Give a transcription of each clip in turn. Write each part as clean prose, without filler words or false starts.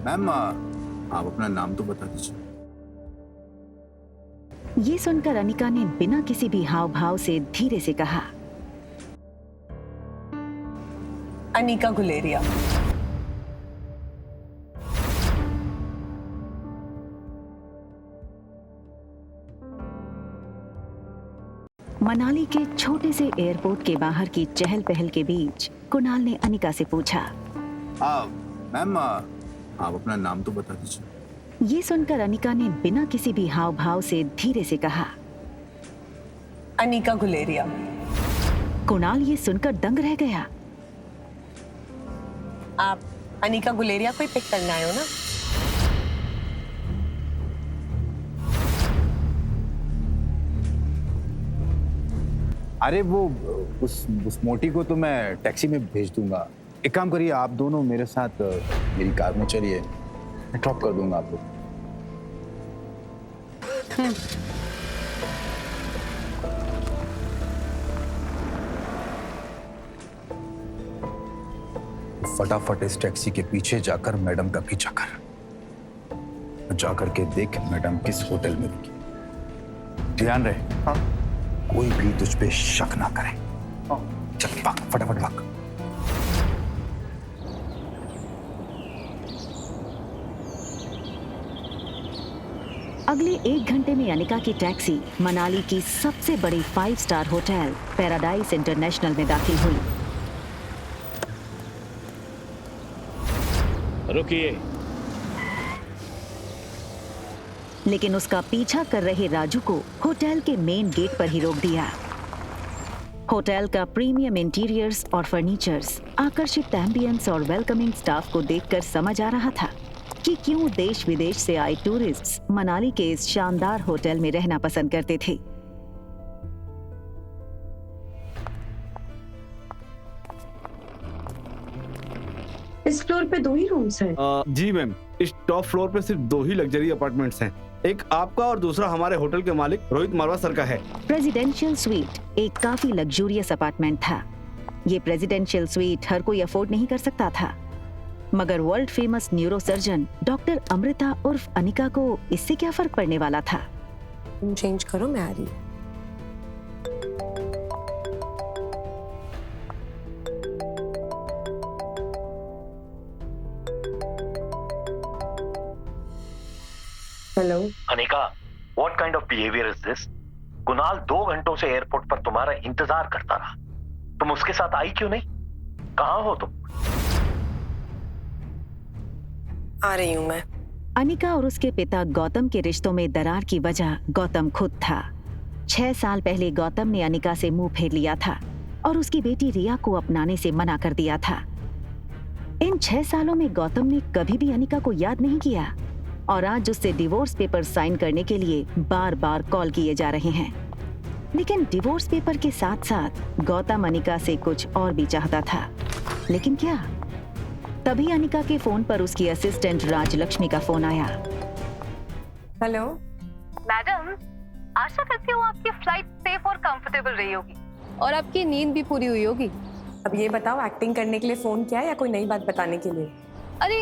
Ma'am आप अपना नाम तो बता दीजिए। ये सुनकर अनिका ने बिना किसी भी हाव भाव से धीरे से कहा, अनिका गुलेरिया। मनाली के छोटे से एयरपोर्ट के बाहर की चहल पहल के बीच कुणाल ने अनिका से पूछा। मैम आप अपना नाम तो बता दीजिए। ये सुनकर अनिका ने बिना किसी भी हाव भाव से धीरे से कहा, अनिका गुलेरिया। कुणाल ये सुनकर दंग रह गया। आप अनिका गुलेरिया को ही पिक करने आए हो ना? अरे वो उस मोटी को तो मैं टैक्सी में भेज दूंगा। एक काम करिए, आप दोनों मेरे साथ मेरी कार में चलिए, मैं ड्रॉप कर दूंगा आपको। फटाफट इस टैक्सी के पीछे जाकर मैडम का पीछा कर, जाकर के देख मैडम किस होटल में रुकी। ध्यान रहे, हाँ? कोई भी तुझ पे शक ना करे। चल भाग, फटाफट भाग। अगले 1 घंटे में अनिका की टैक्सी मनाली की सबसे बड़ी 5 स्टार होटल पैराडाइज इंटरनेशनल में दाखिल हुई। रुकिए। लेकिन उसका पीछा कर रहे राजू को होटल के मेन गेट पर ही रोक दिया। होटल का प्रीमियम इंटीरियर्स और फर्नीचर्स, आकर्षित एम्बियंस और वेलकमिंग स्टाफ को देखकर समझ आ रहा था कि क्यों देश विदेश से आए टूरिस्ट्स मनाली के इस शानदार होटल में रहना पसंद करते थे। इस फ्लोर पे 2 ही रूम्स हैं। जी मैम, इस टॉप फ्लोर पे सिर्फ 2 ही लग्जरी अपार्टमेंट्स हैं। एक आपका और दूसरा हमारे होटल के मालिक रोहित मारवा सर का है। प्रेसिडेंशियल स्वीट एक काफी लग्जूरियस अपार्टमेंट था। ये प्रेसिडेंशियल स्वीट हर कोई अफोर्ड नहीं कर सकता था, मगर world famous neurosurgeon doctor Amrita उर्फ अनिका को इससे क्या फर्क पड़ने वाला था। तुम चेंज करो, मैं आ रही हूँ। Hello Anika, what kind of behavior is this? Kunal 2 घंटों से एयरपोर्ट पर तुम्हारा इंतजार करता रहा। तुम उसके साथ आई क्यों नहीं? कहाँ हो तुम? आ रही हूँ मैं। अनिका और उसके पिता गौतम के रिश्तों में दरार की वजह गौतम खुद था। 6 साल पहले गौतम ने अनिका से मुंह फेर लिया था और उसकी बेटी रिया को अपनाने से मना कर दिया था। इन 6 सालों में गौतम ने कभी भी अनिका को याद नहीं किया और आज उससे डिवोर्स पेपर साइन करने के लिए बार बार कॉल किए जा रहे हैं। लेकिन डिवोर्स पेपर के साथ साथ गौतम अनिका से कुछ और भी चाहता था। लेकिन क्या? तभी अनिका के फोन पर उसकी असिस्टेंट राजलक्ष्मी का फोन आया। हेलो मैडम, आशा करती हूँ आपकी फ्लाइट सेफ और कंफर्टेबल रही होगी और आपकी नींद भी पूरी हुई होगी। अब ये बताओ, एक्टिंग करने के लिए फोन किया या कोई नई बात बताने के लिए? अरे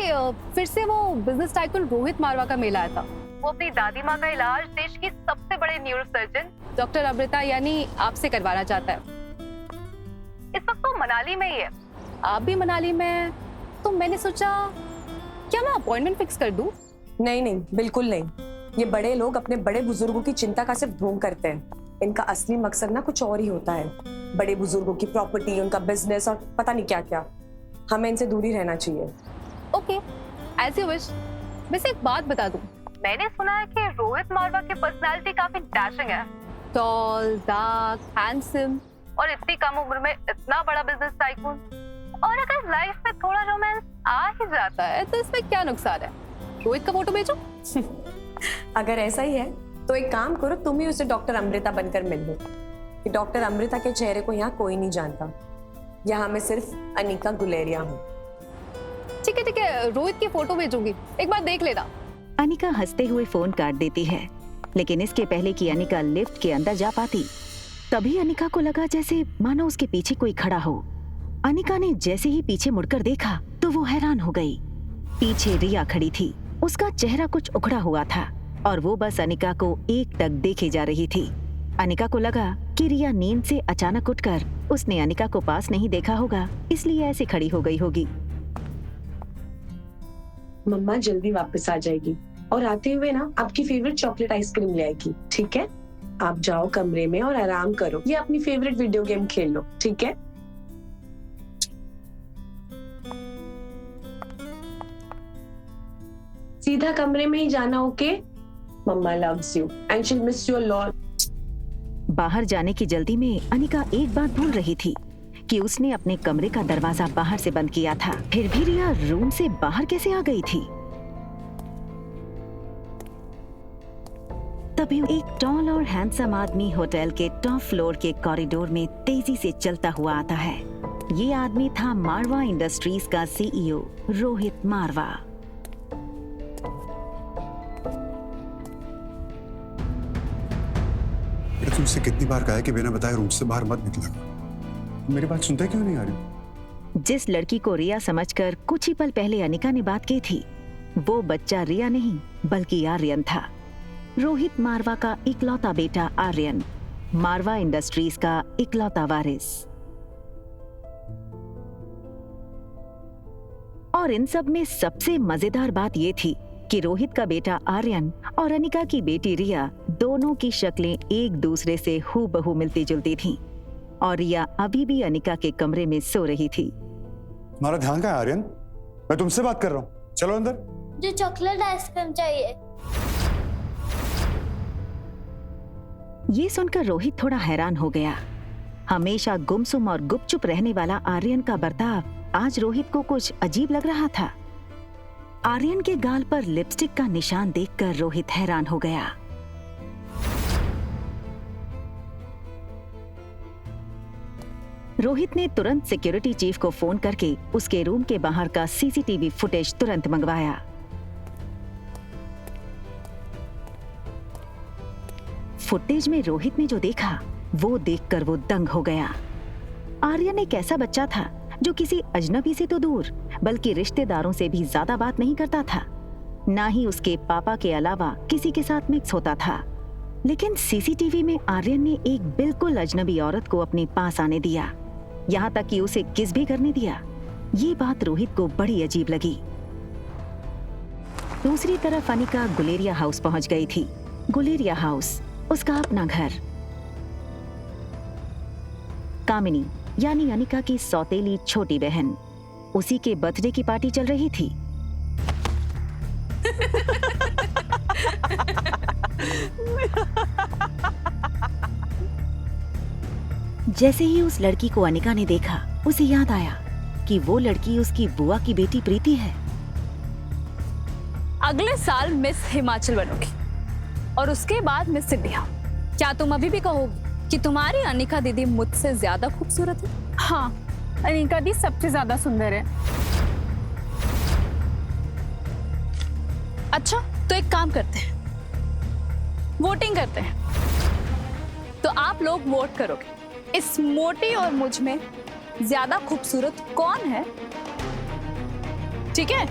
फिर से वो बिजनेस टाइकून रोहित मारवा का मेल आया था। वो अपनी दादी माँ का इलाज देश की सबसे बड़े न्यूरोसर्जन डॉक्टर अमृता यानी आपसे करवाना चाहता है। इस वक्त वो मनाली में ही है, आप भी मनाली में हैं, तो मैंने सोचा क्या मैं अपॉइंटमेंट फिक्स कर दूं? नहीं नहीं, बिल्कुल नहीं। ये बड़े लोग अपने बड़े बुजुर्गों की चिंता का सिर्फ ढोंग करते हैं। इनका असली मकसद ना कुछ और ही होता है। बड़े बुजुर्गों की प्रॉपर्टी, उनका बिजनेस और पता नहीं क्या क्या। हमें इनसे दूर ही रहना चाहिए। Okay, as you wish. वैसे एक बात बता दूं, मैंने सुना है कि रोहित मारवा की पर्सनालिटी काफी डैशिंग है। टॉल, डार्क, हैंडसम और इतनी कम उम्र में इतना बड़ा बिजनेस टाइकून। और अगर लाइफ में थोड़ा रोमांस आ ही जाता है तो इसमें क्या नुकसान है? रोहित का फोटो भेजो। अगर ऐसा ही है तो एक काम करो, तुम ही उसे डॉक्टर अमृता बनकर मिल लो। कि डॉक्टर अमृता के चेहरे को यहाँ कोई नहीं जानता। यहाँ मैं सिर्फ अनिका गुलेरिया हूँ। ठीक है, रोहित की फोटो भेजूंगी, एक बार देख लेना। अनिका हंसते हुए फोन काट देती है, लेकिन इसके पहले कि अनिका लिफ्ट के अंदर जा पाती, तभी अनिका को लगा जैसे मानो उसके पीछे कोई खड़ा हो। अनिका ने जैसे ही पीछे मुड़कर देखा तो वो हैरान हो गई। पीछे रिया खड़ी थी। उसका चेहरा कुछ उखड़ा हुआ था और वो बस अनिका को एकटक देखे जा रही थी। अनिका को लगा कि रिया नींद से अचानक उठकर उसने अनिका को पास नहीं देखा होगा, इसलिए ऐसे खड़ी हो गई होगी। मम्मा जल्दी वापस आ जाएगी और आते हुए ना आपकी फेवरेट चॉकलेट आइसक्रीम ले आएगी, ठीक है? आप जाओ कमरे में और आराम करो या अपनी फेवरेट वीडियो गेम खेल लो, ठीक है? सीधा कमरे में ही जाना, okay? Mama loves you and she miss you a lot. बाहर जाने की जल्दी में अनिका एक बात भूल रही थी कि उसने अपने कमरे का दरवाजा बाहर से बंद किया था। फिर भी रिया रूम से बाहर कैसे आ गई थी? तभी एक टॉल और हैंडसम आदमी होटल के टॉप फ्लोर के कॉरिडोर में तेजी से चलता हुआ आता है। ये आदमी था मारवा इंडस्ट्रीज का सीईओ रोहित मारवा। तुमसे कितनी बार कहा है कि बिना बताए रूम से बाहर मत निकलना। मेरी बात सुनते क्यों नहीं आ रही? जिस लड़की को रिया समझकर कुछ ही पल पहले अनिका ने बात की थी, वो बच्चा रिया नहीं बल्कि आर्यन था। रोहित मारवा का इकलौता बेटा आर्यन, मारवा इंडस्ट्रीज का इकलौता वारिस। और इन सब में सबसे मजेदार बात ये थी कि रोहित का बेटा आर्यन और अनिका की बेटी रिया दोनों की शक्लें एक दूसरे से हूबहू मिलती जुलती थीं और रिया अभी भी अनिका के कमरे में सो रही थी। तुम्हारा ध्यान कहाँ है आर्यन? मैं तुमसे बात कर रहा हूँ, चलो अंदर। मुझे चॉकलेट आइसक्रीम चाहिए। ये सुनकर रोहित थोड़ा हैरान हो गया। हमेशा गुमसुम और गुपचुप रहने वाला आर्यन का बर्ताव आज रोहित को कुछ अजीब लग रहा था। आर्यन के गाल पर लिपस्टिक का निशान देखकर रोहित हैरान हो गया। रोहित ने तुरंत सिक्योरिटी चीफ को फोन करके उसके रूम के बाहर का सीसीटीवी फुटेज तुरंत मंगवाया। फुटेज में रोहित ने जो देखा वो देखकर वो दंग हो गया। आर्यन एक ऐसा बच्चा था जो किसी अजनबी से तो दूर बल्कि रिश्तेदारों से भी ज्यादा बात नहीं करता था, ना ही उसके पापा के अलावा किसी के साथ मिक्स होता था। लेकिन सीसीटीवी में आर्यन ने एक बिल्कुल अजनबी औरत को अपने पास आने दिया, यहाँ तक कि उसे किस भी करने दिया। ये बात रोहित को बड़ी अजीब लगी। दूसरी तरफ अनिका गुलेरिया हाउस पहुंच गई थी। गुलेरिया हाउस उसका अपना घर। कामिनी यानी अनिका की सौतेली छोटी बहन, उसी के बर्थडे की पार्टी चल रही थी। जैसे ही उस लड़की को अनिका ने देखा, उसे याद आया कि वो लड़की उसकी बुआ की बेटी प्रीति है। अगले साल मिस हिमाचल बनोगी और उसके बाद मिस इंडिया। क्या तुम अभी भी कहोगी कि तुम्हारी अनिका दीदी मुझसे ज्यादा खूबसूरत है? हाँ, अनिका दी सबसे ज्यादा सुंदर है। अच्छा, तो एक काम करते हैं, वोटिंग करते हैं। तो आप लोग वोट करोगे इस मोटी और मुझ में ज्यादा खूबसूरत कौन है, ठीक है?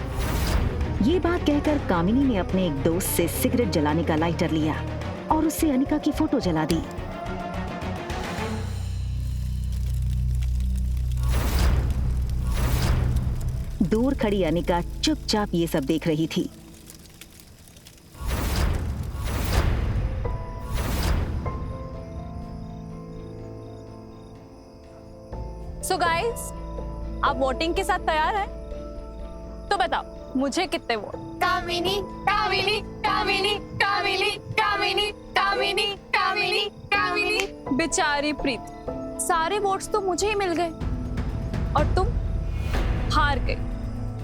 ये बात कहकर कामिनी ने अपने एक दोस्त से सिगरेट जलाने का लाइटर लिया और उससे अनिका की फोटो जला दी। दूर खड़ी अनिका चुपचाप ये सब देख रही थी। सो गाइस, आप वोटिंग के साथ तैयार हैं? तो बताओ मुझे कितने वोट? कामिनी, कामिनी, कामिनी, कामिनी, कामिनी, कामिनी, कामिनी, कामिनी। बेचारी प्रीति, सारे वोट्स तो मुझे ही मिल गए और तुम हार गई।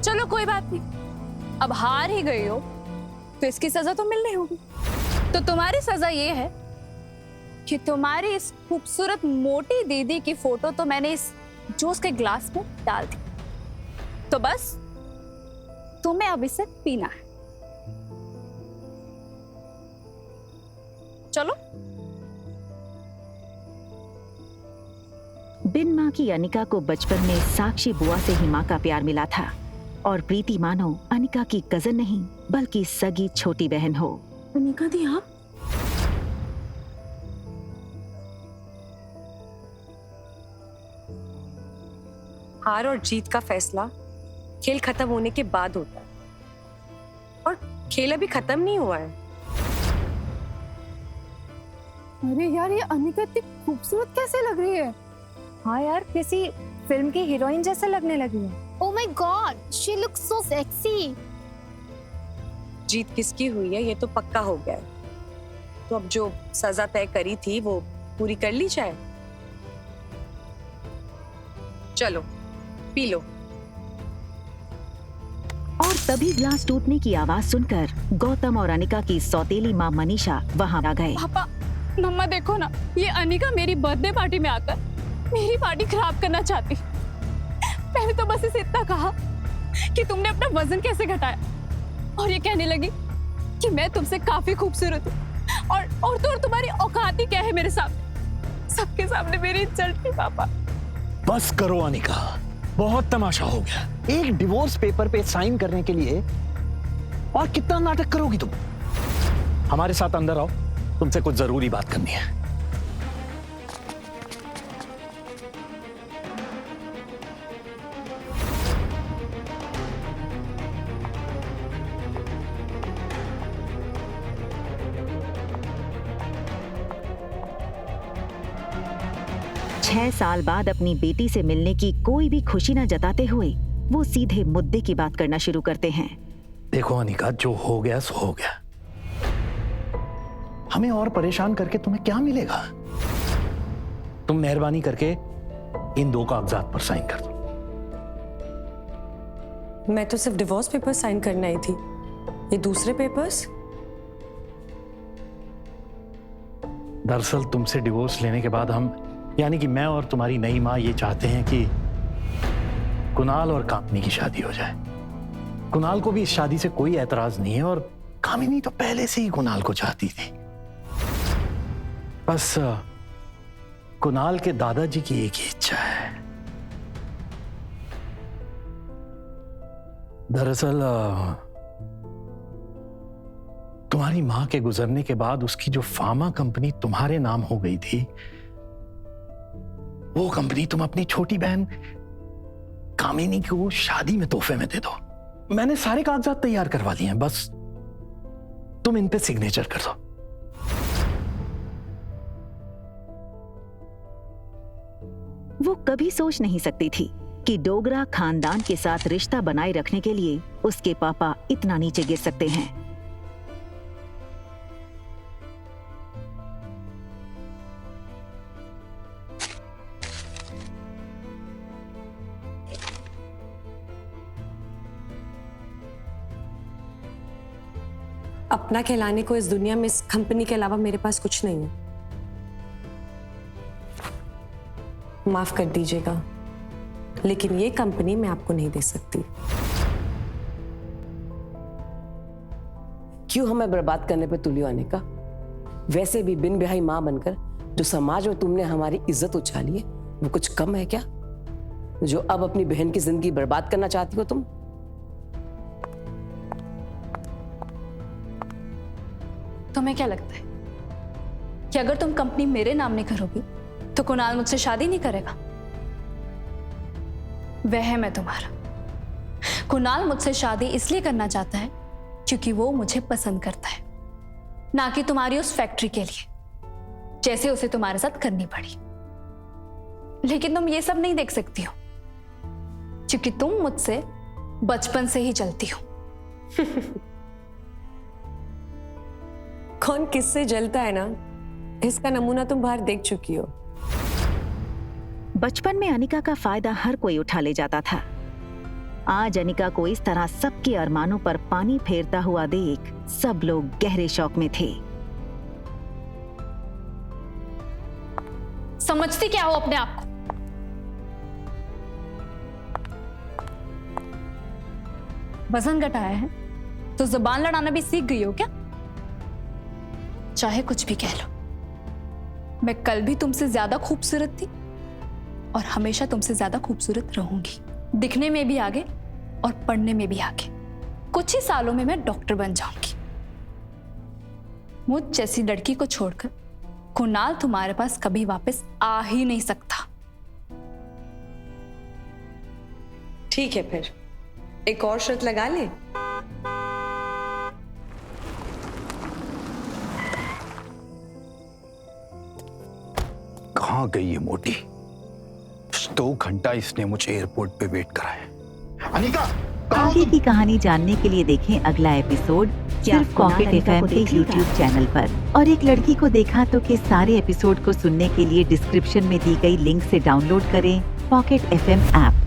चलो कोई बात नहीं, अब हार ही गई हो तो इसकी सजा तो मिलनी होगी। तो तुम्हारी सजा ये है कि तुम्हारी इस खूबसूरत मोटी दीदी की फोटो तो मैंने इस जूस के ग्लास में डाल दी, तो बस तुम्हें अब इसे पीना है। चलो। बिन माँ की अनिका को बचपन में साक्षी बुआ से ही माँ का प्यार मिला था। और प्रीति मानो अनिका की कजन नहीं बल्कि सगी छोटी बहन हो। अनिका दी आप? हार और जीत का फैसला खेल खत्म होने के बाद होता है, और खेल अभी खत्म नहीं हुआ है। अरे यार, ये अनिका इतनी खूबसूरत कैसे लग रही है? हाँ यार, किसी फिल्म की हीरोइन जैसे लगने लगी है। Oh my God, she looks so sexy. जीत किसकी हुई है ये तो पक्का हो गया है, तो अब जो सजा तय करी थी वो पूरी कर ली जाए। चलो पी लो। और तभी ग्लास टूटने की आवाज सुनकर गौतम और अनिका की सौतेली माँ मनीषा वहां आ गए। पापा, मम्मा देखो ना, ये अनिका मेरी बर्थडे पार्टी में आकर मेरी पार्टी खराब करना चाहती। मैंने तो बस इसे इतना कहा कि तुमने अपना वजन कैसे घटाया, और ये कहने लगी कि मैं तुमसे काफी खूबसूरत हूँ, और तुम्हारी औकात ही क्या है मेरे सामने। सबके सामने मेरी इंसल्ट की। पापा बस करो अनिका, बहुत तमाशा हो गया। एक डिवोर्स पेपर पे साइन करने के लिए और कितना नाटक करोगी तुम? हमारे साथ अंदर आओ, तुमसे कुछ जरूरी बात करनी है। 6 साल बाद अपनी बेटी से मिलने की कोई भी खुशी न जताते हुए वो सीधे मुद्दे की बात करना शुरू करते हैं। देखो अनिका, जो हो गया सो हो गया। हमें और परेशान करके तुम्हें क्या मिलेगा? तुम मेहरबानी करके इन 2 कागजात पर साइन कर दो। मैं तो सिर्फ डिवोर्स पेपर साइन करने आई थी, ये दूसरे पेपर्स? दरअसल तुमसे डिवोर्स लेने के बाद हम, यानी कि मैं और तुम्हारी नई माँ, ये चाहते हैं कि कुणाल और कामिनी की शादी हो जाए। कुणाल को भी इस शादी से कोई एतराज नहीं है, और कामिनी तो पहले से ही कुणाल को चाहती थी। बस कुणाल के दादाजी की एक ही इच्छा है। दरअसल तुम्हारी मां के गुजरने के बाद उसकी जो फार्मा कंपनी तुम्हारे नाम हो गई थी, वो कंपनी तुम अपनी छोटी बहन कामिनी को शादी में तोहफे में दे दो। मैंने सारे कागजात तैयार करवा लिए हैं, बस तुम इन पे सिग्नेचर कर दो। वो कभी सोच नहीं सकती थी कि डोगरा खानदान के साथ रिश्ता बनाए रखने के लिए उसके पापा इतना नीचे गिर सकते हैं। अपना कहलाने को इस दुनिया में इस कंपनी के अलावा मेरे पास कुछ नहीं है। माफ कर दीजिएगा, लेकिन ये कंपनी मैं आपको नहीं दे सकती। क्यों हमें बर्बाद करने पे तुली आने का? वैसे भी बिन ब्याही मां बनकर जो समाज में तुमने हमारी इज्जत उछाली है, वो कुछ कम है क्या, जो अब अपनी बहन की जिंदगी बर्बाद करना चाहती हो तुम? तुम्हें क्या लगता है कि अगर तुम कंपनी मेरे नाम नहीं करोगी तो कुणाल मुझसे शादी नहीं करेगा? वह मैं तुम्हारा। कुणाल मुझसे शादी इसलिए करना चाहता है क्योंकि वो मुझे पसंद करता है, ना कि तुम्हारी उस फैक्ट्री के लिए, जैसे उसे तुम्हारे साथ करनी पड़ी। लेकिन तुम ये सब नहीं देख सकती हो क्योंकि तुम मुझसे बचपन से ही चलती हो। कौन किससे जलता है ना, इसका नमूना तुम बाहर देख चुकी हो। बचपन में अनिका का फायदा हर कोई उठा ले जाता था। आज अनिका को इस तरह सबके अरमानों पर पानी फेरता हुआ देख सब लोग गहरे शौक में थे। समझती क्या हो अपने आप को? वजन घटाया है तो जुबान लड़ाना भी सीख गई हो क्या? चाहे कुछ भी कह लो, मैं कल भी तुमसे ज्यादा खूबसूरत थी और हमेशा तुमसे ज्यादा खूबसूरत रहूंगी। दिखने में भी आगे और पढ़ने में भी आगे। कुछ ही सालों में मैं डॉक्टर बन जाऊंगी। मुझ जैसी लड़की को छोड़कर कुणाल तुम्हारे पास कभी वापस आ ही नहीं सकता। ठीक है, फिर एक और शर्त लगा ले। कहाँ गई ये मोटी? 2 घंटा इसने मुझे एयरपोर्ट पे वेट कराया। अनिका, आगे की कहानी जानने के लिए देखें अगला एपिसोड सिर्फ पॉकेट एफएम के यूट्यूब चैनल पर। और एक लड़की को देखा तो के सारे एपिसोड को सुनने के लिए डिस्क्रिप्शन में दी गई लिंक से डाउनलोड करें पॉकेट एफएम ऐप।